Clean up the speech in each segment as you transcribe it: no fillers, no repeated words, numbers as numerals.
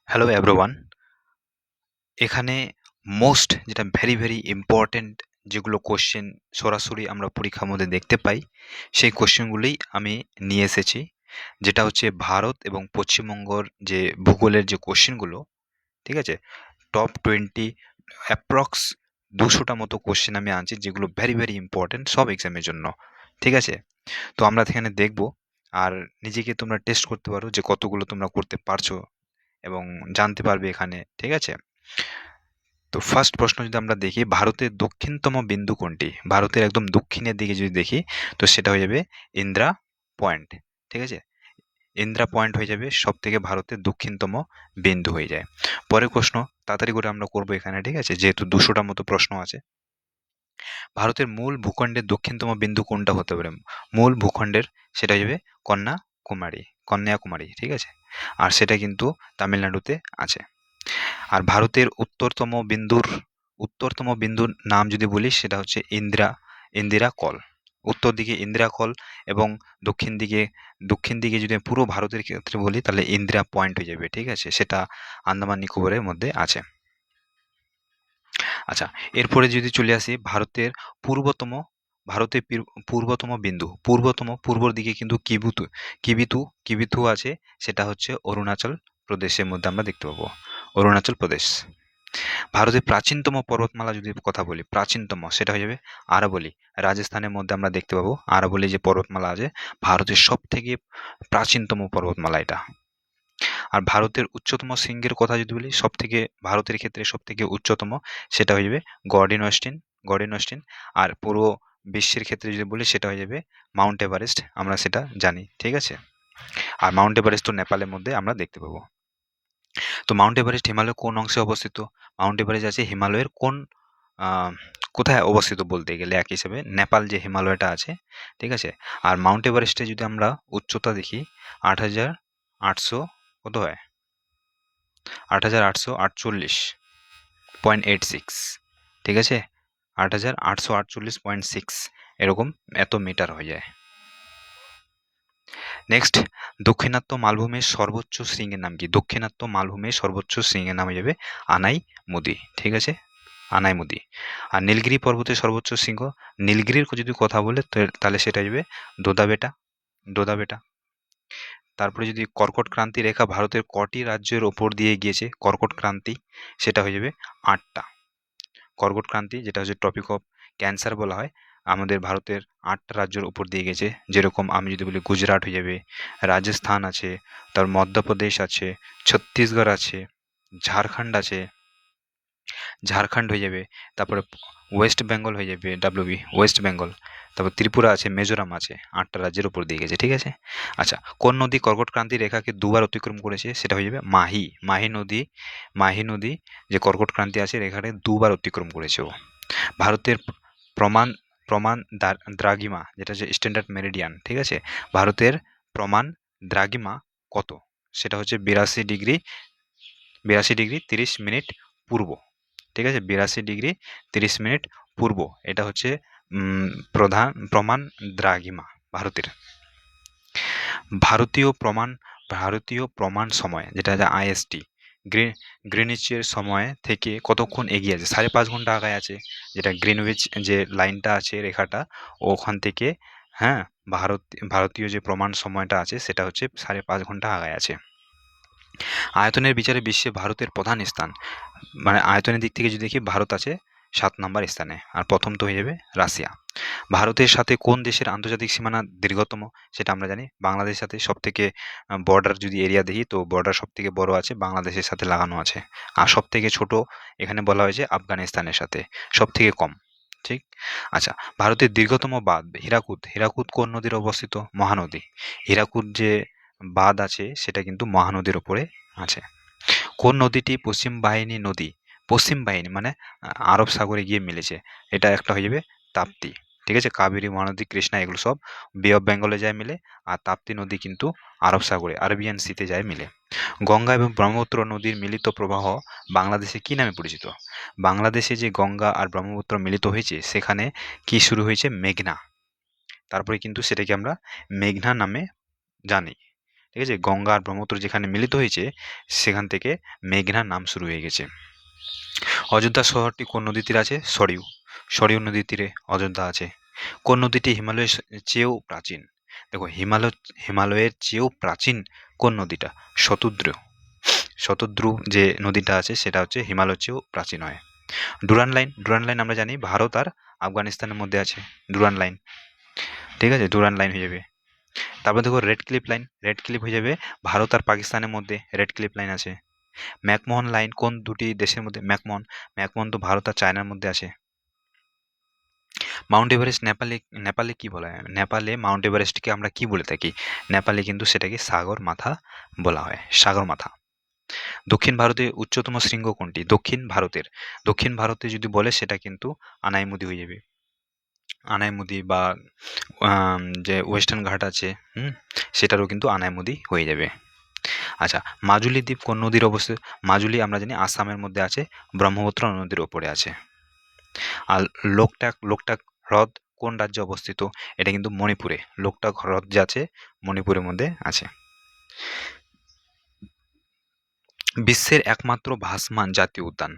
Hello everyone. এখানে most যেটা very very important যেগুলো কোশ্চেন সরাসরি আমরা পরীক্ষার মধ্যে দেখতে পাই, সেই কোশ্চেনগুলোই আমি নিয়ে এসেছি। যেটা হচ্ছে ভারত এবং পশ্চিমবঙ্গর যে ভূগোলের যে কোশ্চেনগুলো, ঠিক আছে? টপ 20 অ্যাপ্রক্স 200টা মতো কোশ্চেন আমি আনছি, যেগুলো ভেরি ভেরি ইম্পর্ট্যান্ট সব এক্সামের জন্য। ঠিক আছে? তো আমরা এখানে দেখব, আর নিজেকে তোমরা টেস্ট করতে পারো যে কতগুলো তোমরা করতে পারছো এবং জানতে পারবে এখানে। ঠিক আছে? তো ফার্স্ট প্রশ্ন যদি আমরা দেখি, ভারতের দক্ষিণতম বিন্দু কোনটি? ভারতের একদম দক্ষিণের দিকে যদি দেখি, তো সেটা হয়ে যাবে ইন্দ্রা পয়েন্ট। ঠিক আছে? ইন্দ্রা পয়েন্ট হয়ে যাবে সব থেকে ভারতের দক্ষিণতম বিন্দু হয়ে যায়। পরের প্রশ্ন তাড়াতাড়ি করে আমরা করবো এখানে, ঠিক আছে, যেহেতু 200টা মতো প্রশ্ন আছে। ভারতের মূল ভূখণ্ডের দক্ষিণতম বিন্দু কোনটা হতে পারে? মূল ভূখণ্ডের সেটা হয়ে যাবে কন্যাকুমারী, ঠিক আছে? আর সেটা কিন্তু তামিলনাড়ুতে আছে। আর ভারতের উত্তরতম বিন্দুর নাম যদি বলি, সেটা হচ্ছে ইন্দিরা কল। উত্তর দিকে ইন্দিরা কল, এবং দক্ষিণ দিকে যদি আমি পুরো ভারতের ক্ষেত্রে বলি, তাহলে ইন্দিরা পয়েন্ট হয়ে যাবে। ঠিক আছে? সেটা আন্দামান নিকোবরের মধ্যে আছে। আচ্ছা, এরপরে যদি চলে আসি পূর্বতম পূর্বতম বিন্দু, পূর্বর দিকে কিন্তু কিবিথু আছে। সেটা হচ্ছে অরুণাচল প্রদেশের মধ্যে আমরা দেখতে পাবো, অরুণাচল প্রদেশ। ভারতের প্রাচীনতম পর্বতমালা যদি কথা বলি, প্রাচীনতম সেটা হয়ে যাবে আরাবলি। রাজস্থানের মধ্যে আমরা দেখতে পাবো আরাবলি যে পর্বতমালা আছে, ভারতের সব থেকে প্রাচীনতম পর্বতমালা এটা। আর ভারতের উচ্চতম শৃঙ্গের কথা যদি বলি, সব থেকে ভারতের ক্ষেত্রে সব থেকে উচ্চতম সেটা হয়ে যাবে গর্ডিন অস্টিন। আর পুরো বিশ্বের ক্ষেত্রে যদি বলি, সেটা হয়ে যাবে মাউন্ট এভারেস্ট, আমরা সেটা জানি। ঠিক আছে? আর মাউন্ট এভারেস্ট তো নেপালের মধ্যে আমরা দেখতে পাবো। তো মাউন্ট এভারেস্ট হিমালয়ের কোন অংশে অবস্থিত? মাউন্ট এভারেস্ট আছে হিমালয়ের আহ, কোথায় অবস্থিত বলতে গেলে এক হিসেবে নেপাল যে হিমালয়টা আছে। ঠিক আছে? আর মাউন্ট এভারেস্টে যদি আমরা উচ্চতা দেখি, 8,800 কত হয়, 8,848.86। ঠিক আছে? 8,848.6, এরকম এত মিটার হয়ে যায়। নেক্সট, দাক্ষিণাত্য মালভূমির সর্বোচ্চ শৃঙ্গের নাম কি? দাক্ষিণাত্য মালভূমির সর্বোচ্চ শৃঙ্গের নাম হয়ে যাবে আনাইমুদি। ঠিক আছে? আনাইমুদি। আর নীলগিরি পর্বতের সর্বোচ্চ শৃঙ্গ, নীলগিরির যদি কথা বলে, তাহলে সেটা হবে দোদাবেটা। তারপরে যদি কর্কট ক্রান্তি রেখা ভারতের কটি রাজ্যের ওপর দিয়ে গিয়েছে? কর্কট ক্রান্তি সেটা হয়ে যাবে 8টা। কর্কট ক্রান্তি, যেটা হচ্ছে টপিক অফ ক্যান্সার বলা হয়, আমাদের ভারতের 8টা রাজ্যের উপর দিয়ে গেছে। যেরকম আমি যদি বলি, গুজরাট হয়ে যাবে, রাজস্থান আছে, তার মধ্যপ্রদেশ আছে, ছত্তিশগড় আছে, ঝাড়খণ্ড হয়ে যাবে, তারপরে ওয়েস্ট বেঙ্গল হয়ে যাবে, ওয়েস্ট বেঙ্গল, তারপর ত্রিপুরা আছে, মিজোরাম আছে। 8টা রাজ্যের উপর দিয়ে গেছে। ঠিক আছে? আচ্ছা, কোন নদী কর্কট ক্রান্তি রেখাকে দুবার অতিক্রম করেছে? সেটা হয়ে যাবে মাহি নদী যে কর্কট ক্রান্তি আছে রেখাটা দুবার অতিক্রম করেছে ও। ভারতের প্রমাণ প্রমাণ দ্রাঘিমা, যেটা হচ্ছে স্ট্যান্ডার্ড মেরিডিয়ান, ঠিক আছে, ভারতের প্রমাণ দ্রাঘিমা কত? সেটা হচ্ছে 82 ডিগ্রি 30 মিনিট পূর্ব। ঠিক আছে? 82 ডিগ্রি 30 মিনিট পূর্ব, এটা হচ্ছে উম, প্রমাণ দ্রাঘিমা ভারতের। ভারতীয় প্রমাণ ভারতীয় প্রমাণ সময়, যেটা আইএসটি, গ্রিনিচের সময় থেকে কতক্ষণ এগিয়ে আছে? 5.5 ঘন্টা আগায় আছে। যেটা গ্রিনউইচ যে লাইনটা আছে, রেখাটা, ওখান থেকে, হ্যাঁ, ভারত ভারতীয় যে প্রমাণ সময়টা আছে, সেটা হচ্ছে 5.5 ঘন্টা আগায় আছে। আয়তনের বিচারে বিশ্বে ভারতের প্রধান স্থান, মানে আয়তনের দিক থেকে যদি দেখি, ভারত আছে 7 নম্বর স্থানে, আর প্রথম তো হয়ে যাবে রাশিয়া। ভারতের সাথে কোন দেশের আন্তর্জাতিক সীমানা দীর্ঘতম? সেটা আমরা জানি, বাংলাদেশের সাথে সব থেকে বর্ডার যদি এরিয়া দেখি, তো বর্ডার সব থেকে বড় আছে বাংলাদেশের সাথে লাগানো আছে। আর সব থেকে ছোট এখানে বলা হয়েছে আফগানিস্তানের সাথে, সব থেকে কম। ঠিক? আচ্ছা, ভারতের দীর্ঘতম বাঁধ হীরাকুদ কোন নদীর অবস্থিত? মহানদী। হীরাকুদ যে বাঁধ আছে, সেটা কিন্তু মহানদীর উপরে আছে। কোন নদীটি পশ্চিম বাহিনী মানে আরব সাগরে গিয়ে মিলেছে? এটা একটা হয়ে যাবে তাপ্তি। ঠিক আছে? কাবেরী, মহানদী, কৃষ্ণা এগুলো সব বে অফ বেঙ্গলে যায় মিলে, আর তাপ্তি নদী কিন্তু আরব সাগরে, আরবিয়ান সিতে যায় মিলে। গঙ্গা এবং ব্রহ্মপুত্র নদীর মিলিত প্রবাহ বাংলাদেশে কি নামে পরিচিত? বাংলাদেশে যে গঙ্গা আর ব্রহ্মপুত্র মিলিত হয়েছে, সেখানে কি শুরু হয়েছে? মেঘনা। তারপরে কিন্তু সেটাকে আমরা মেঘনা নামে জানি। ঠিক আছে, গঙ্গা আর ব্রহ্মপুত্র যেখানে মিলিত হয়েছে সেখান থেকে মেঘনার নাম শুরু হয়ে গেছে। অযোধ্যা শহরটি কোন নদীর তীরে আছে? সরিউ। সরিউ নদীর তীরে অযোধ্যা আছে। কোন নদীটি হিমালয়ের চেয়েও প্রাচীন? দেখো, হিমালয়ের চেয়েও প্রাচীন কোন নদীটা? শতদ্রু। শতদ্রু যে নদীটা আছে সেটা হচ্ছে হিমালয়ের চেয়েও প্রাচীন হয়। Durand line. ডুরান্ড লাইন আমরা জানি ভারত আর আফগানিস্তানের মধ্যে আছে ডুরান্ড লাইন। ঠিক আছে, ডুরান্ড লাইন হয়ে যাবে। তারপর দেখো red cliff line. Red cliff হয়ে যাবে ভারত আর পাকিস্তানের মধ্যে রেড ক্লিফ লাইন আছে। ম্যাকমোহন লাইন কোন দুটি দেশের মধ্যে? ম্যাকমোহন। ম্যাকমোহন তো ভারত আর চায়নার মধ্যে আছে। মাউন্ট এভারেস্ট নেপালে, নেপালে কি বলা হয়? নেপালে মাউন্ট এভারেস্টকে আমরা কি বলে থাকি? নেপালে কিন্তু সেটাকে সাগর মাথা বলা হয়, সাগর মাথা। দক্ষিণ ভারতের উচ্চতম শৃঙ্গ কোনটি? দক্ষিণ ভারতের, দক্ষিণ ভারতে যদি বলে সেটা কিন্তু আনাইমুদি হয়ে যাবে। আনাইমুদি বা যে ওয়েস্টার্ন ঘাট আছে সেটারও কিন্তু আনাইমুদি হয়ে যাবে। আচ্ছা, মাজুলি দ্বীপ কোন নদীর অবস্থিত? মাজুলি আমরা জানি আসামের মধ্যে আছে, ব্রহ্মপুত্র নদীর ওপরে আছে। আর লোকটাক, লোকটাক হ্রদ কোন রাজ্যে অবস্থিত? এটা কিন্তু মণিপুরে। লোকটাক হ্রদ যে আছে মণিপুরের মধ্যে আছে। বিশ্বের একমাত্র ভাসমান জাতীয় উদ্যান,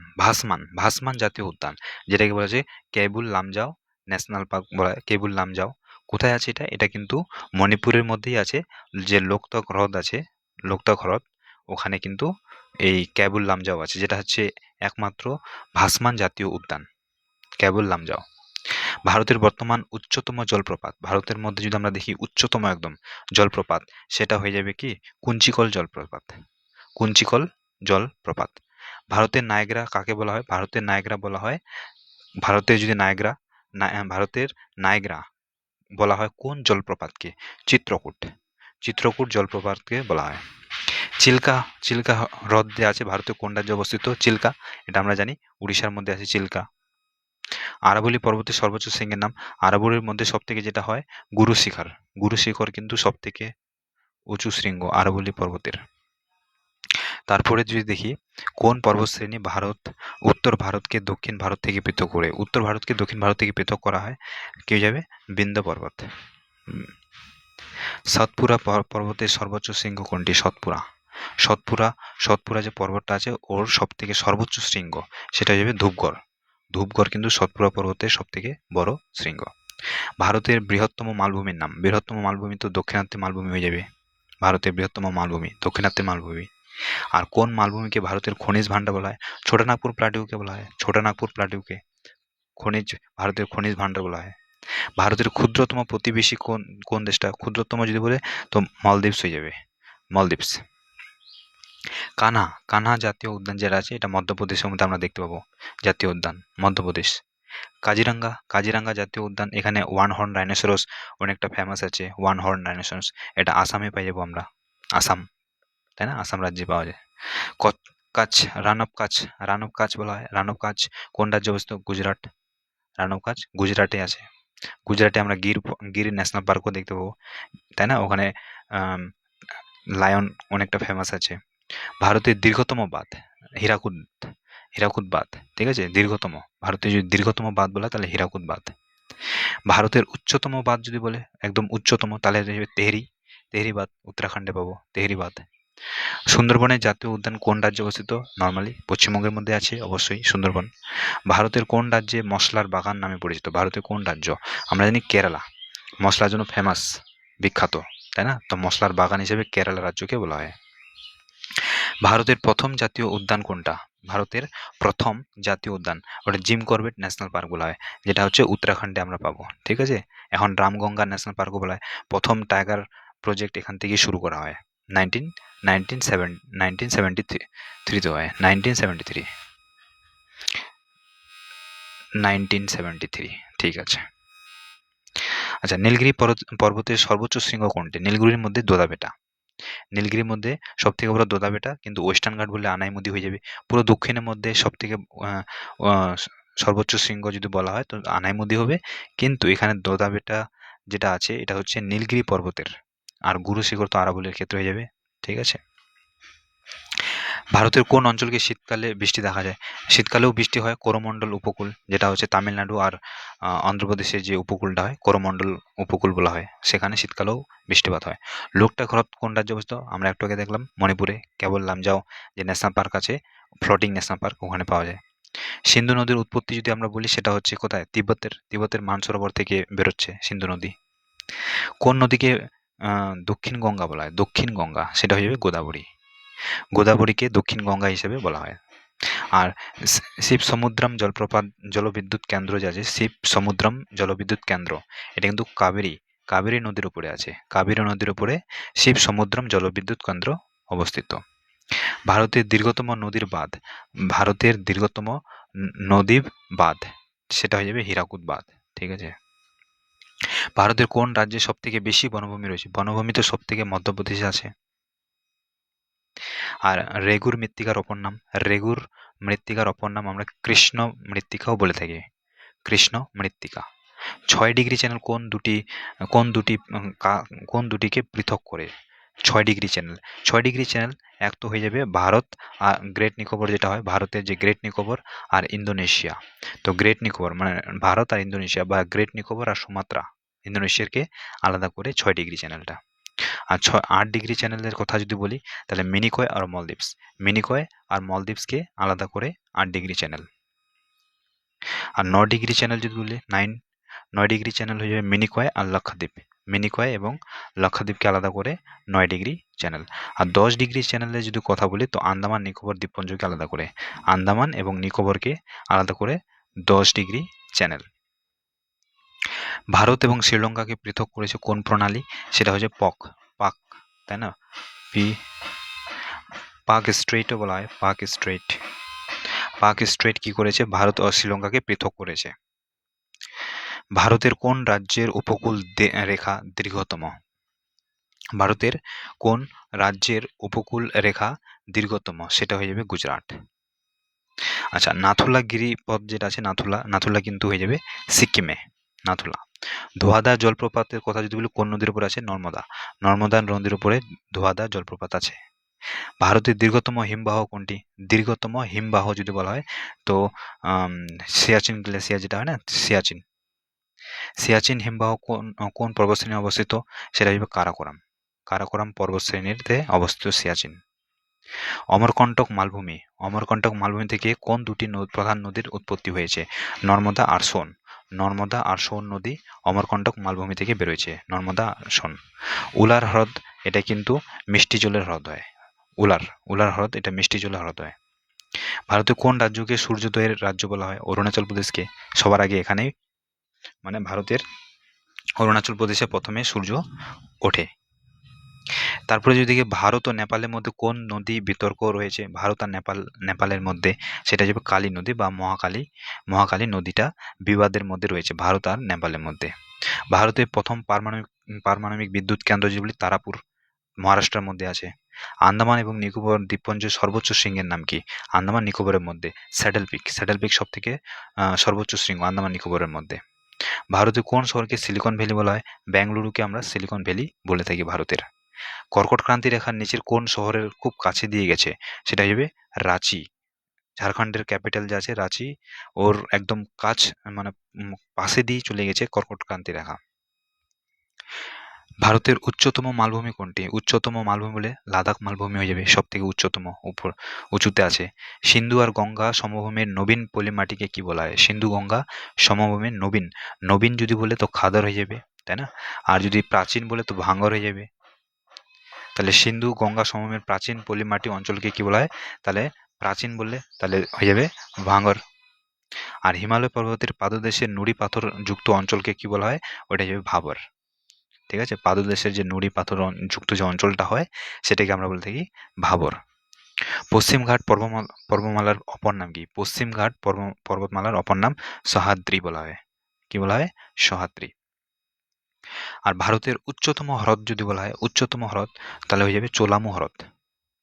ভাসমান জাতীয় উদ্যান যেটাকে বলা যায় কেবুল লামজাও ন্যাশনাল পার্ক বলা হয়। কেবুল লামজাও কোথায় আছে এটা? এটা কিন্তু মণিপুরের মধ্যেই আছে। যে লোকটাক হ্রদ আছে, লোকটাক হ্রদ, ওখানে কিন্তু এই কেবুল লামজাও আছে, যেটা হচ্ছে একমাত্র ভাসমান জাতীয় উদ্যান, কেবুল লামজাও। ভারতের বর্তমান উচ্চতম জলপ্রপাত, ভারতের মধ্যে যদি আমরা দেখি উচ্চতম একদম জলপ্রপাত, সেটা হয়ে যাবে কি কুঞ্চিকল জলপ্রপাত। কুঞ্চিকল জলপ্রপাত। ভারতের নায়গ্রা কাকে বলা হয়? ভারতের নায়গ্রা বলা হয়, ভারতের যদি নায়গ্রা, ভারতের নায়গ্রা বলা হয় কোন জলপ্রপাতকে? চিত্রকূট। চিত্রকূট জলপ্রপাতকে বলা হয়। চিল্কা, চিল্কা হ্রদ যে আছে ভারতের কোন রাজ্যে অবস্থিত? চিল্কা, এটা আমরা জানি উড়িষ্যার মধ্যে আছে চিল্কা। আরাবলী পর্বতের সর্বোচ্চ শৃঙ্গের নাম? আরাবলীর মধ্যে সব থেকে যেটা হয় গুরু শিখর। গুরু শিখর কিন্তু সব থেকে উঁচু শৃঙ্গ আরাবলী পর্বতের। তারপরে যদি দেখি কোন পর্বতশ্রেণী ভারত, উত্তর ভারতকে দক্ষিণ ভারত থেকে পৃথক করে? উত্তর ভারতকে দক্ষিণ ভারত থেকে পৃথক করা হয়, কে যাবে? বিন্ধ্য পর্বত। সাতপুরা পর্বতের সর্বোচ্চ শৃঙ্গ কোনটি? সতপুরা। সতপুরা, সতপুরা যে পর্বতটা আছে ওর সব থেকে সর্বোচ্চ শৃঙ্গ সেটা হয়ে যাবে ধূপগড়। ধূপগড় কিন্তু সতপুরা পর্বতের সব থেকে বড় শৃঙ্গ। ভারতের বৃহত্তম মালভূমির নাম? বৃহত্তম মালভূমি তো দক্ষিণাত্যে মালভূমি হয়ে যাবে। ভারতের বৃহত্তম মালভূমি দক্ষিণাত্যে মালভূমি। আর কোন মালভূমিকে ভারতের খনিজ ভাণ্ডার বলা হয়? ছোটানাগপুর প্লাটিউকে বলা হয়, ছোটানাগপুর প্লাটিউকে খনিজ, ভারতের খনিজ ভাণ্ডার বলা হয়। ভারতের ক্ষুদ্রতম প্রতিবেশী কোন, কোন দেশটা? ক্ষুদ্রতম যদি বলে তো মালদ্বীপস হয়ে যাবে, মালদ্বীপস। কানহা, কানহা জাতীয় উদ্যান যেটা আছে এটা মধ্যপ্রদেশের মধ্যে আমরা দেখতে পাবো, জাতীয় উদ্যান মধ্যপ্রদেশ। কাজিরাঙ্গা, কাজিরাঙ্গা জাতীয় উদ্যান, এখানে ওয়ান হর্ন রাইনোসরস অনেকটা ফেমাস আছে। ওয়ান হর্ন রাইনোসরস এটা আসামে পাই যাবো আমরা, আসাম, তাই না? আসাম রাজ্যে পাওয়া যায়। কাছ, রান অফ কাছ, রান অফ কাছ বলা হয়। রান অফ কাছ কোন রাজ্যে অবস্থিত? গুজরাট। রান অফ কাছ গুজরাটে আছে। গুজরাটে আমরা গির, গির ন্যাশনাল পার্কও দেখতে পাবো, তাই না? ওখানে লায়ন অনেকটা ফেমাস আছে। ভারতের দীর্ঘতম বাঁধ? হীরাকুদ, হীরাকুদ বাঁধ, ঠিক আছে, দীর্ঘতম। ভারতের যদি দীর্ঘতম বাঁধ বলা তাহলে হীরাকুদ বাঁধ। ভারতের উচ্চতম বাঁধ যদি বলে একদম উচ্চতম তাহলে তেহরি, তেহরি বাঁধ উত্তরাখণ্ডে পাবো, তেহরি বাঁধ। সুন্দরবনের জাতীয় উদ্যান কোন রাজ্যে অবস্থিত? নর্মালি পশ্চিমবঙ্গের মধ্যে আছে অবশ্যই সুন্দরবন। ভারতের কোন রাজ্যে মশলার বাগান নামে পরিচিত? ভারতের কোন রাজ্য? আমরা জানি কেরালা, মশলার জন্য ফেমাস, বিখ্যাত, তাই না? তো মশলার বাগান হিসেবে কেরালা রাজ্যকে বলা হয়। ভারতের প্রথম জাতীয় উদ্যান কোনটা? ভারতের প্রথম জাতীয় উদ্যান ওটা জিম করবেট ন্যাশনাল পার্ক বলা হয়, যেটা হচ্ছে উত্তরাখণ্ডে আমরা পাবো, ঠিক আছে। এখন রামগঙ্গা ন্যাশনাল পার্কও বলা হয়। প্রথম টাইগার প্রজেক্ট এখান থেকে শুরু করা হয় 1973 হয়, 1973, ঠিক আছে। আচ্ছা, নীলগিরি পর্বতের সর্বোচ্চ শৃঙ্গ কোনটি? নীলগিরির মধ্যে দোদাবেটা। নীলগিরির মধ্যে সব থেকে বড় দোদাবেটা, কিন্তু ওয়েস্টার্ন ঘাট বললে আনাইমুদি হয়ে যাবে। পুরো দক্ষিণের মধ্যে সব থেকে সর্বোচ্চ শৃঙ্গ যদি বলা হয় তো আনাইমুদি হবে, কিন্তু এখানে দোদাবেটা যেটা আছে এটা হচ্ছে নীলগিরি পর্বতের, আর গুরু শিখর তো আরাবলের ক্ষেত্রে হয়ে যাবে, ঠিক আছে। ভারতের কোন অঞ্চলকে শীতকালে বৃষ্টি দেখা যায়? শীতকালেও বৃষ্টি হয় করমণ্ডল উপকূল, যেটা হচ্ছে তামিলনাড়ু আর অন্ধ্রপ্রদেশের যে উপকূলটা হয় করমণ্ডল উপকূল বলা হয়, সেখানে শীতকালেও বৃষ্টিপাত হয়। লোকটাক হ্রদ কোন রাজ্যে অবস্থিত? আমরা একটু আগে দেখলাম মণিপুরে, কেবল লামজাও যে ন্যাশনাল পার্ক আছে, ফ্লোটিং ন্যাশনাল পার্ক, ওখানে পাওয়া যায়। সিন্ধু নদীর উৎপত্তি যদি আমরা বলি, সেটা হচ্ছে কোথায়? তিব্বতের মানসরোবর থেকে বেরোচ্ছে সিন্ধু নদী। কোন নদীকে দক্ষিণ গঙ্গা বলা হয়? দক্ষিণ গঙ্গা, সেটা হয়ে যাবে গোদাবরী। গোদাবরীকে দক্ষিণ গঙ্গা হিসেবে বলা হয়। আর শিব সমুদ্রম জলপ্রপাত জলবিদ্যুৎ কেন্দ্র যে আছে, শিব সমুদ্রম জলবিদ্যুৎ কেন্দ্র, এটা কিন্তু কাবেরী নদীর উপরে আছে। কাবেরী নদীর উপরে শিব সমুদ্রম জলবিদ্যুৎ কেন্দ্র অবস্থিত। ভারতের দীর্ঘতম নদীর বাঁধ, ভারতের দীর্ঘতম নদীর বাঁধ, সেটা হয়ে যাবে হীরাকুদ বাঁধ। ঠিক আছে। ভারতের কোন রাজ্যে সব থেকে বেশি বনভূমি রয়েছে? বনভূমি তো সব থেকে মধ্যপ্রদেশে আছে। আর রেগুর মৃত্তিকার অপর নাম, রেগুর মৃত্তিকার অপর নাম আমরা কৃষ্ণ মৃত্তিকাও বলে থাকি। কৃষ্ণ মৃত্তিকা। 6 ডিগ্রি চ্যানেল কোন দুটিকে পৃথক করে? 6 ডিগ্রি চ্যানেল, 6 ডিগ্রি চ্যানেল এক তো হয়ে যাবে ভারত আর গ্রেট নিকোবর, যেটা হয় ভারতের যে গ্রেট নিকোবর আর ইন্দোনেশিয়া। তো গ্রেট নিকোবর মানে ভারত আর ইন্দোনেশিয়া, বা গ্রেট নিকোবর আর সুমাত্রা, ইন্দোনেশিয়াকে আলাদা করে 6 ডিগ্রি চ্যানেলটা। আর 8 ডিগ্রি চ্যানেলের কথা যদি বলি, তাহলে মিনিকয় আর মলদ্বীপস, মিনিকয় আর মলদ্বীপসকে আলাদা করে 8 ডিগ্রি চ্যানেল। আর 9 ডিগ্রি চ্যানেল যদি বলি, 9 ডিগ্রি চ্যানেল হয়ে যাবে মিনিকয় আর লাক্ষাদ্বীপ, মিনিকয় এবং লাক্ষাদ্বীপকে আলাদা করে 9 ডিগ্রি চ্যানেল। আর 10 ডিগ্রি চ্যানেলের যদি কথা বলি, তো আন্দামান নিকোবর দ্বীপপুঞ্জকে আলাদা করে, আন্দামান এবং নিকোবরকে আলাদা করে 10 ডিগ্রি চ্যানেল। ভারত এবং শ্রীলঙ্কাকে পৃথক করেছে কোন প্রণালী? সেটা হচ্ছে পাক, তাই না? পাক স্ট্রেইটও বলা হয়, পাক স্ট্রেইট কি করেছে? ভারত ও শ্রীলঙ্কাকে পৃথক করেছে। ভারতের কোন রাজ্যের উপকূল রেখা দীর্ঘতম? ভারতের কোন রাজ্যের উপকূল রেখা দীর্ঘতম? সেটা হয়ে যাবে গুজরাট। আচ্ছা, নাথুলা গিরিপথ যেটা আছে, নাথুলা কিন্তু হয়ে যাবে সিকিমে, নাথুলা। ধোয়াদা জলপ্রপাতের কথা যদি বলি, কোন নদীর উপরে আছে? নর্মদা নদীর উপরে ধোয়াদা জলপ্রপাত আছে। ভারতের দীর্ঘতম হিমবাহ কোনটি? দীর্ঘতম হিমবাহ যদি বলা হয়, তো সিয়াচিন গ্লেসিয়ার যেটা হয় না, সিয়াচিন হিমবাহ কোন পর্বতশ্রেণী অবস্থিত? সেটা হচ্ছে কারাকোরাম পর্বতশ্রেণীতে অবস্থিত সিয়াচিন। অমরকন্টক মালভূমি থেকে কোন দুটি প্রধান নদীর উৎপত্তি হয়েছে? নর্মদা আর সোন নদী অমরকন্টক মালভূমি থেকে বেরোয়েছে, নর্মদা সোন। উলার হ্রদ, এটা কিন্তু মিষ্টি জলের হ্রদ হয়। উলার হ্রদ, এটা মিষ্টি জলের হ্রদ হয়। ভারতের কোন রাজ্যকে সূর্যোদয়ের রাজ্য বলা হয়? অরুণাচল প্রদেশকে সবার আগে এখানেই, মানে ভারতের অরুণাচল প্রদেশে প্রথমে সূর্য ওঠে। তারপরে যদি ভারত ও নেপালের মধ্যে কোন নদী বিতর্ক রয়েছে? ভারত আর নেপালের মধ্যে, সেটা যাবে কালী নদী বা মহাকালী নদীটা বিবাদের মধ্যে রয়েছে ভারত আর নেপালের মধ্যে। ভারতের প্রথম পারমাণবিক বিদ্যুৎ কেন্দ্র যেগুলি, তারাপুর, মহারাষ্ট্রের মধ্যে আছে। আন্দামান এবং নিকোবর দ্বীপপুঞ্জের সর্বোচ্চ শৃঙ্গের নাম কি? আন্দামান নিকোবরের মধ্যে স্যাডেল পিক সব থেকে সর্বোচ্চ শৃঙ্গ আন্দামান নিকোবরের মধ্যে। ভারতের কোন শহরকে সিলিকন ভ্যালি বলা হয়? বেঙ্গালুরুকে আমরা সিলিকন ভ্যালি বলে থাকি ভারতের। কর্কট ক্রান্তি রেখার নিচের কোন শহরের খুব কাছে দিয়ে গেছে? সেটা হবে রাঁচি, ঝাড়খণ্ডের ক্যাপিটাল যে আছে রাঁচি, ওর একদম কাছ, মানে পাশে দিয়ে চলে গেছে কর্কট ক্রান্তি রেখা। ভারতের উচ্চতম মালভূমি কোনটি? উচ্চতম মালভূমি বলে লাদাখ মালভূমি হয়ে যাবে, সব থেকে উঁচুতে আছে। সিন্ধু আর গঙ্গা সমভূমির নবীন পলিমাটিকে কি বলা হয়? সিন্ধু গঙ্গা সমভূমির নবীন যদি বলে তো খাদর হয়ে যাবে, তাই না? আর যদি প্রাচীন বলে তো ভাঙ্গর হয়ে যাবে। তাহলে সিন্ধু গঙ্গা সমভূমির প্রাচীন পলিমাটি অঞ্চলকে কি বলা হয়? তাহলে প্রাচীন বললে তাহলে হয়ে যাবে ভাঙ্গর। আর হিমালয় পর্বতের পাদদেশের নুড়ি পাথর যুক্ত অঞ্চলকে কি বলা হয়? ওটা যাবে ভাবর। ঠিক আছে, পাদদেশের যে নুড়ি পাথর যুক্ত যে অঞ্চলটা হয়, সেটাকে আমরা বলে থাকি ভাবর। পশ্চিমঘাট পর্বতমালার অপর নাম কি? পশ্চিমঘাট পর্বতমালার অপর নাম সহ্যাদ্রি বলা হয়। কি বলা হয়? সহ্যাদ্রি। আর ভারতের উচ্চতম হ্রদ যদি বলা হয়, উচ্চতম হ্রদ, তাহলে হয়ে যাবে চোলামু হ্রদ।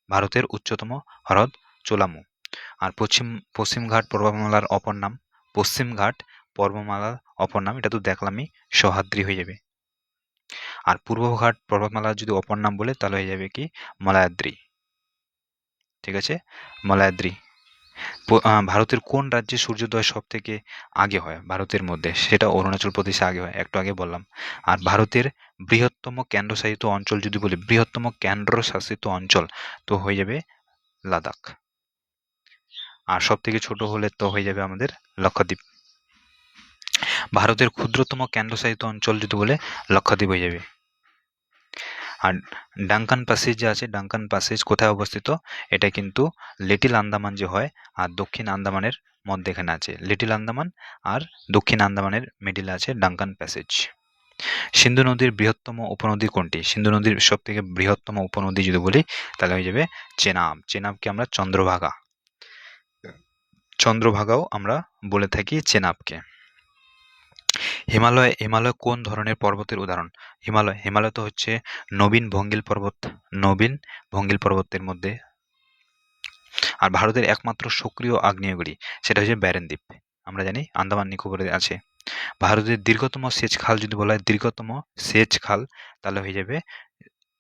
ভারতের উচ্চতম হ্রদ চোলামু। আর পশ্চিমঘাট পর্বতমালার অপর নাম, এটা তো দেখলামই, সহ্যাদ্রি হয়ে যাবে। আর পূর্বঘাট পর্বতমালার যদি অপর নাম বলে, তাহলে হয়ে যাবে কি? মলায়াদ্রি। ঠিক আছে, মলাদ্রি। ভারতের কোন রাজ্যে সূর্যোদয় সব থেকে আগে হয় ভারতের মধ্যে? সেটা অরুণাচল প্রদেশে আগে হয়, একটু আগে বললাম। আর ভারতের বৃহত্তম কেন্দ্রশাসিত অঞ্চল যদি বলি, বৃহত্তম কেন্দ্রশাসিত অঞ্চল, তো হয়ে যাবে লাদাখ। আর সব থেকে ছোট হলে তো হয়ে যাবে আমাদের লক্ষদ্বীপ। ভারতের ক্ষুদ্রতম কেন্দ্রশাসিত অঞ্চল যদি বলে, লক্ষদ্বীপ হয়ে যাবে। আর ডাঙ্কান প্যাসেজ যে আছে, ডাঙ্কান প্যাসেজ কোথায় অবস্থিত? এটা কিন্তু লিটিল আন্দামান যে হয় আর দক্ষিণ আন্দামানের মধ্যে এখানে আছে। লিটিল আন্দামান আর দক্ষিণ আন্দামানের মিডিলে আছে ডাঙ্কান প্যাসেজ। সিন্ধু নদীর বৃহত্তম উপনদী কোনটি? সিন্ধু নদীর সব থেকে বৃহত্তম উপনদী যদি বলি তাহলে হয়ে যাবে চেনাব। চেনাবকে আমরা চন্দ্রভাগা, চন্দ্রভাগাও আমরা বলে থাকি চেনাবকে। হিমালয়, হিমালয় কোন ধরনের পর্বতের উদাহরণ? হিমালয়, হিমালয় তো হচ্ছে নবীন ভঙ্গিল পর্বত, নবীন ভঙ্গিল পর্বতের মধ্যে। আর ভারতের একমাত্র সক্রিয় আগ্নেয়গিরি সেটা হচ্ছে ব্যারেন দ্বীপ, আমরা জানি আন্দামান নিকোবরে আছে। ভারতের দীর্ঘতম সেচ খাল যদি বলা হয়, দীর্ঘতম সেচ খাল, তাহলে হয়ে যাবে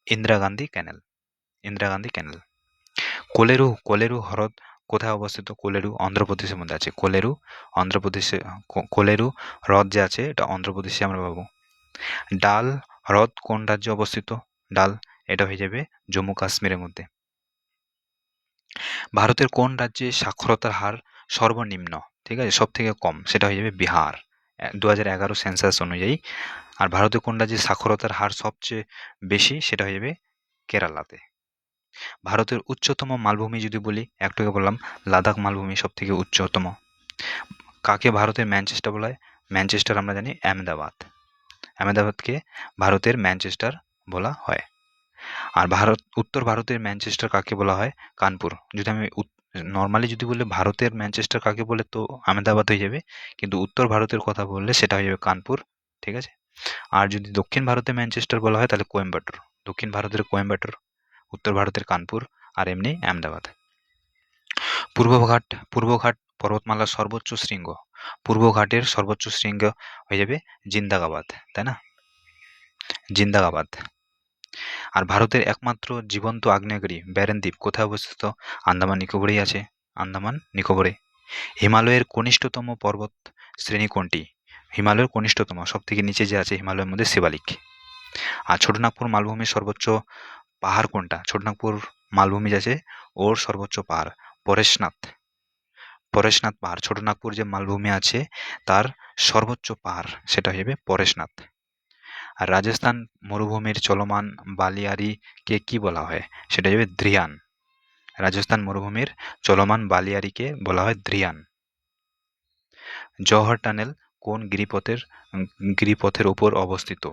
ইন্দিরা গান্ধী ক্যানেল, ইন্দিরা গান্ধী ক্যানেল। কোলেরু, কোলেরু হ্রদ কোথায় অবস্থিত? কোলেরু অন্ধ্রপ্রদেশের মধ্যে আছে। কোলেরু অন্ধ্রপ্রদেশে, কোলেরু হ্রদ যে আছে এটা অন্ধ্রপ্রদেশে আমরা পাবো। ডাল হ্রদ কোন রাজ্যে অবস্থিত? ডাল, এটা হয়ে যাবে জম্মু কাশ্মীরের মধ্যে। ভারতের কোন রাজ্যে সাক্ষরতার হার সর্বনিম্ন, ঠিক আছে, সব থেকে কম? সেটা হয়ে যাবে বিহার, 2011 সেন্সাস অনুযায়ী। আর ভারতের কোন রাজ্যে সাক্ষরতার হার সবচেয়ে বেশি? সেটা হয়ে যাবে কেরালাতে। ভারতের উচ্চতম মালভূমি যদি বলি, একটু আগে বললাম লাদাখ মালভূমি সব থেকে উচ্চতম। কাকে ভারতের ম্যানচেস্টার বলা হয়? ম্যানচেস্টার আমরা জানি আহমেদাবাদ, আহমেদাবাদকে ভারতের ম্যানচেস্টার বলা হয়। আর উত্তর ভারতের ম্যানচেস্টার কাকে বলা হয়? কানপুর। যদি আমি নর্মালি যদি বলে ভারতের ম্যানচেস্টার কাকে বলে, তো আহমেদাবাদ হয়ে যাবে, কিন্তু উত্তর ভারতের কথা বললে সেটা হয়ে যাবে কানপুর, ঠিক আছে। আর যদি দক্ষিণ ভারতের ম্যানচেস্টার বলা হয় তাহলে কোয়েম্বাটোর, দক্ষিণ ভারতের কোয়েম্বাটোর, উত্তর ভারতের কানপুর, আর এমনি আহমেদাবাদ। পূর্বঘাট পর্বতমালার সর্বোচ্চ শৃঙ্গ, পূর্বঘাটের সর্বোচ্চ শৃঙ্গ হয়ে যাবে জিন্দাবাদ, তাই না, জিন্দাবাদ। আর ভারতের একমাত্র জীবন্ত আগ্নেয়গিরি ব্যারেন দ্বীপ কোথায় অবস্থিত? আন্দামান নিকোবরেই আছে, আন্দামান নিকোবরে। হিমালয়ের কনিষ্ঠতম পর্বত শ্রেণী কোনটি? হিমালয়ের কনিষ্ঠতম সব থেকে নিচে যে আছে হিমালয়ের মধ্যে শিবালিক। আর ছোটনাগপুর মালভূমির সর্বোচ্চ পাহাড় কোনটা? ছোটনাগপুর মালভূমি আছে, ওর সর্বোচ্চ পাহাড় পরেশনাথ, পরেশনাথ পাহাড়। ছোটনাগপুর যে মালভূমি আছে তার সর্বোচ্চ পাহাড় সেটা হবে পরেশনাথ। আর রাজস্থান মরুভূমির চলমান বালিয়াড়িকে কি বলা হয়? সেটা হবে ধ্রিয়ান। রাজস্থান মরুভূমির চলমান বালিয়াড়িকে বলা হয় ধ্রিয়ান। জওহর টানেল কোন গিরিপথের উপর অবস্থিত?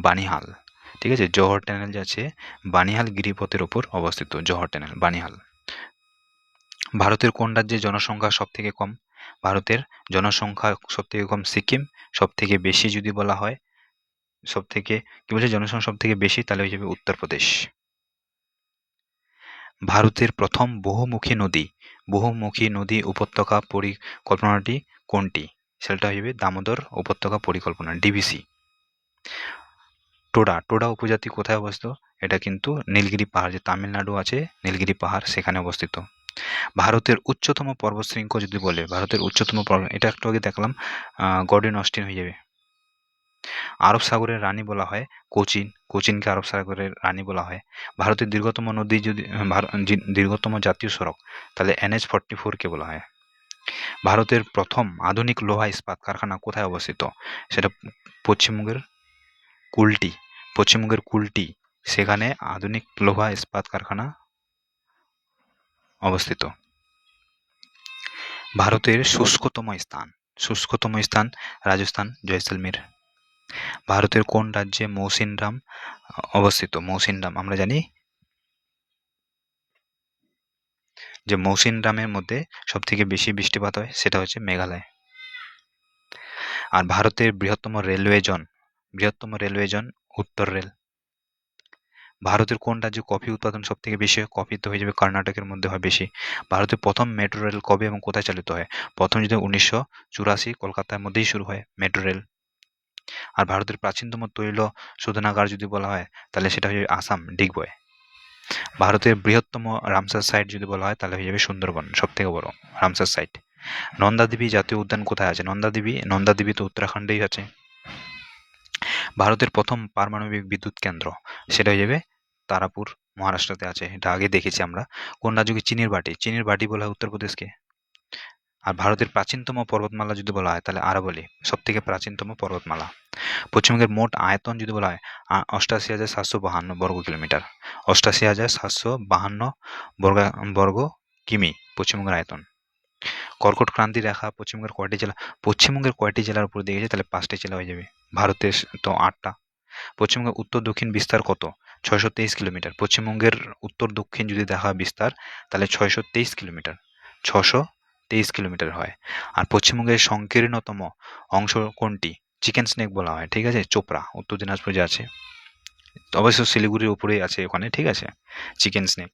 বানিহাল, ঠিক আছে। জওহর টানেল যে আছে বানিহাল গিরিপথের উপর অবস্থিত, জওহর টানেল বানিহাল। ভারতের কোন রাজ্যে জনসংখ্যা সব থেকে কম? ভারতের জনসংখ্যা সব থেকে কম সিকিম, সব থেকে বেশি যদি বলা হয়, সব থেকে কি বলছে, জনসংখ্যা সব থেকে বেশি, তাহলে হয়ে যাবে উত্তরপ্রদেশ। ভারতের প্রথম বহুমুখী নদী উপত্যকা পরিকল্পনাটি কোনটি? সেটা হইবে দামোদর উপত্যকা পরিকল্পনা, ডিভিসি। টোডা উপজাতি কোথায় অবস্থিত? এটা কিন্তু নীলগিরি পাহাড়, যে তামিলনাড়ু আছে নীলগিরি পাহাড় সেখানে অবস্থিত। ভারতের উচ্চতম পর্বতশৃঙ্গ যদি বলে, ভারতের উচ্চতম পর্বত, এটা একটু আগে দেখলাম গর্ডন অস্টিন হয়ে যাবে। আরব সাগরের রানী বলা হয় কোচিনকে আরব সাগরের রানী বলা হয়। ভারতের দীর্ঘতম নদী যদি দীর্ঘতম জাতীয় সড়ক, তাহলে NH-44 কে বলা হয়। ভারতের প্রথম আধুনিক লোহা ইস্পাত কারখানা কোথায় অবস্থিত? সেটা পশ্চিমবঙ্গের কুলটি, সেখানে আধুনিক লোহা ইস্পাত কারখানা অবস্থিত। ভারতের শুষ্কতম স্থান রাজস্থান, জয়সলমের। ভারতের কোন রাজ্যে মৌসিনরাম অবস্থিত? মৌসিনরাম আমরা জানি যে মৌসিনরামের মধ্যে সব থেকে বেশি বৃষ্টিপাত হয়, সেটা হচ্ছে মেঘালয়। আর ভারতের বৃহত্তম রেলওয়ে জোন উত্তর রেল। ভারতের কোন রাজ্যে কফি উৎপাদন সব থেকে বেশি হয়? কফি তো হয়ে যাবে কর্ণাটকের মধ্যে হয় বেশি। ভারতের প্রথম মেট্রো রেল কবে এবং কোথায় চালিত হয়? প্রথম যদি 1984 কলকাতার মধ্যেই শুরু হয় মেট্রো রেল। আর ভারতের প্রাচীনতম তৈল শোধনাগার যদি বলা হয় তাহলে সেটা হচ্ছে আসাম ডিগবয়। ভারতের বৃহত্তম রামসার সাইট যদি বলা হয় তাহলে হয়ে যাবে সুন্দরবন, সব থেকে বড় রামসার সাইট। নন্দাদেবী জাতীয় উদ্যান কোথায় আছে? নন্দাদেবী তো উত্তরাখণ্ডেই আছে। ভারতের প্রথম পারমাণবিক বিদ্যুৎ কেন্দ্র, সেটা হয়ে যাবে তারাপুর, মহারাষ্ট্রতে আছে। এটা আগে দেখেছি আমরা। কোন রাজ্যকে চিনির বাটি বলা হয়? উত্তরপ্রদেশকে। আর ভারতের প্রাচীনতম পর্বতমালা যদি বলা হয় তাহলে আরাবলি সব থেকে প্রাচীনতম পর্বতমালা। পশ্চিমবঙ্গের মোট আয়তন যদি বলা হয় 88,752 বর্গ কিলোমিটার, 88,752 বর্গ কিমি পশ্চিমবঙ্গের আয়তন। কর্কট ক্রান্তি রেখা পশ্চিমবঙ্গের কয়টি জেলার উপর দিয়ে গেছে? তাহলে 5টি জেলা হয়ে যাবে। ভারতের তো 8টা। পশ্চিমবঙ্গের উত্তর দক্ষিণ বিস্তার কত? 623 কিলোমিটার। পশ্চিমবঙ্গের উত্তর দক্ষিণ যদি দেখা হয় বিস্তার, তাহলে 623 কিলোমিটার, 623 কিলোমিটার হয়। আর পশ্চিমবঙ্গের সংকীর্ণতম অংশ কোনটি? চিকেন স্নেক বলা হয়, ঠিক আছে, চোপড়া, উত্তর দিনাজপুর যে আছে, অবশ্য শিলিগুড়ির উপরেই আছে ওখানে, ঠিক আছে, চিকেন স্নেক।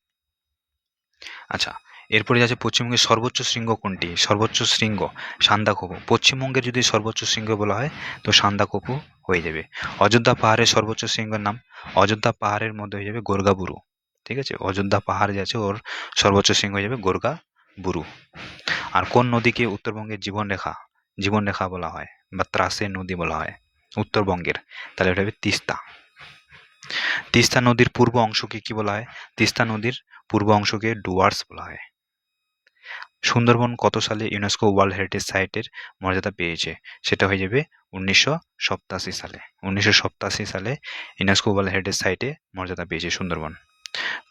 আচ্ছা, এরপরে আছে পশ্চিমবঙ্গের সর্বোচ্চ শৃঙ্গ কোনটি? সর্বোচ্চ শৃঙ্গ সান্দাকফু। পশ্চিমবঙ্গের যদি সর্বোচ্চ শৃঙ্গ বলা হয় তো সান্দাকফু হয়ে যাবে। অযোধ্যা পাহাড়ের সর্বোচ্চ শৃঙ্গের নাম? অযোধ্যা পাহাড়ের মধ্যে হয়ে যাবে গোর্গাবুরু, ঠিক আছে। অযোধ্যা পাহাড় যে আছে ওর সর্বোচ্চ শৃঙ্গ হয়ে যাবে গোর্গাবুরু। আর কোন নদীকে উত্তরবঙ্গের জীবনরেখা বলা হয় বা ত্রাসের নদী বলা হয় উত্তরবঙ্গের? তাহলে এটা হবে তিস্তা। তিস্তা নদীর পূর্ব অংশকে কি বলা হয়? তিস্তা নদীর পূর্ব অংশকে ডুয়ার্স বলা হয়। সুন্দরবন কত সালে ইউনেস্কো ওয়ার্ল্ড হেরিটেজ সাইটের মর্যাদা পেয়েছে? সেটা হয়ে যাবে 1987 সালে। 1987 সালে ইউনেস্কো ওয়ার্ল্ড হেরিটেজ সাইটে মর্যাদা পেয়েছে সুন্দরবন।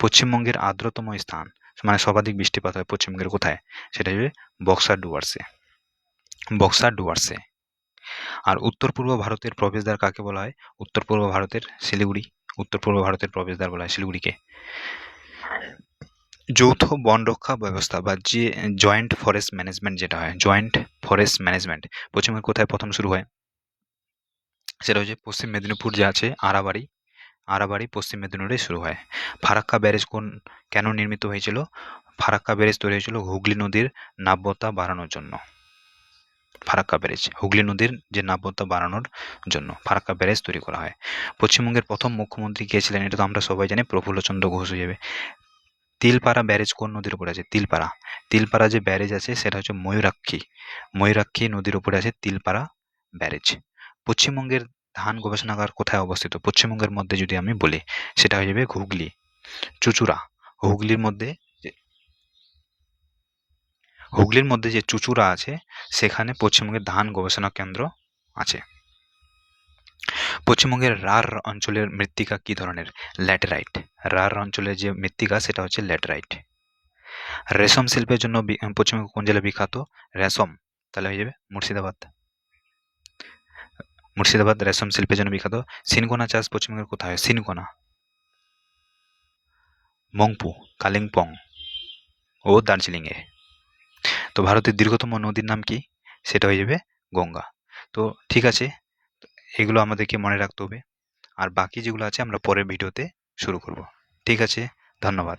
পশ্চিমবঙ্গের আর্দ্রতম স্থান, মানে সর্বাধিক বৃষ্টিপাত হয় পশ্চিমবঙ্গের কোথায়? সেটা হবে বক্সার ডুয়ার্সে। আর উত্তর পূর্ব ভারতের প্রবেশদ্বার কাকে বলা হয়? উত্তর পূর্ব ভারতের প্রবেশদ্বার বলা হয় শিলিগুড়িকে। যৌথ বন রক্ষা ব্যবস্থা বা যে জয়েন্ট ফরেস্ট ম্যানেজমেন্ট যেটা হয়, পশ্চিমবঙ্গের কোথায় প্রথম শুরু হয়? সেটা হচ্ছে পশ্চিম মেদিনীপুর যে আছে, আরাবাড়ি পশ্চিম মেদিনীপুরে শুরু হয়। ফারাক্কা ব্যারেজ কেন নির্মিত হয়েছিল? ফারাক্কা ব্যারেজ তৈরি হয়েছিল হুগলি নদীর নাব্যতা বাড়ানোর জন্য। হুগলি নদীর যে নাব্যতা বাড়ানোর জন্য ফারাক্কা ব্যারেজ তৈরি করা হয়। পশ্চিমবঙ্গের প্রথম মুখ্যমন্ত্রী কে ছিলেন? এটা তো আমরা সবাই জানি, প্রফুল্লচন্দ্র ঘোষ হয়ে যাবে। তিলপাড়া ব্যারেজ কোন নদীর উপরে আছে? তিলপাড়া যে ব্যারেজ আছে সেটা হচ্ছে ময়ূরাক্ষী নদীর উপরে আছে তিলপাড়া ব্যারেজ। পশ্চিমবঙ্গের ধান গবেষণাগার কোথায় অবস্থিত? পশ্চিমবঙ্গের মধ্যে যদি আমি বলি সেটা হয়ে যাবে হুগলি, চুচুড়া। হুগলির মধ্যে যে চুচুড়া আছে সেখানে পশ্চিমবঙ্গের ধান গবেষণা কেন্দ্র আছে। পশ্চিমবঙ্গের রাঢ় অঞ্চলের মৃত্তিকা কি ধরনের? ল্যাটেরাইট। রাঢ় অঞ্চলের যে মৃত্তিকা সেটা হচ্ছে ল্যাটেরাইট। রেশম শিল্পের জন্য পশ্চিমবঙ্গ কোন জেলা বিখ্যাত? রেশম, তাহলে হয়ে যাবে মুর্শিদাবাদ রেশম শিল্পের জন্য বিখ্যাত। সিনকোনা চাষ পশ্চিমবঙ্গের কোথায় হয়? সিনকোনা মংপু, কালিম্পং ও দার্জিলিংয়ে। তো ভারতের দীর্ঘতম নদীর নাম কি? সেটা হয়ে যাবে গঙ্গা। তো ঠিক আছে, এগুলো আমাদেরকে মনে রাখতে হবে। আর বাকি যেগুলো আছে আমরা পরের ভিডিওতে শুরু করব। ঠিক আছে, ধন্যবাদ।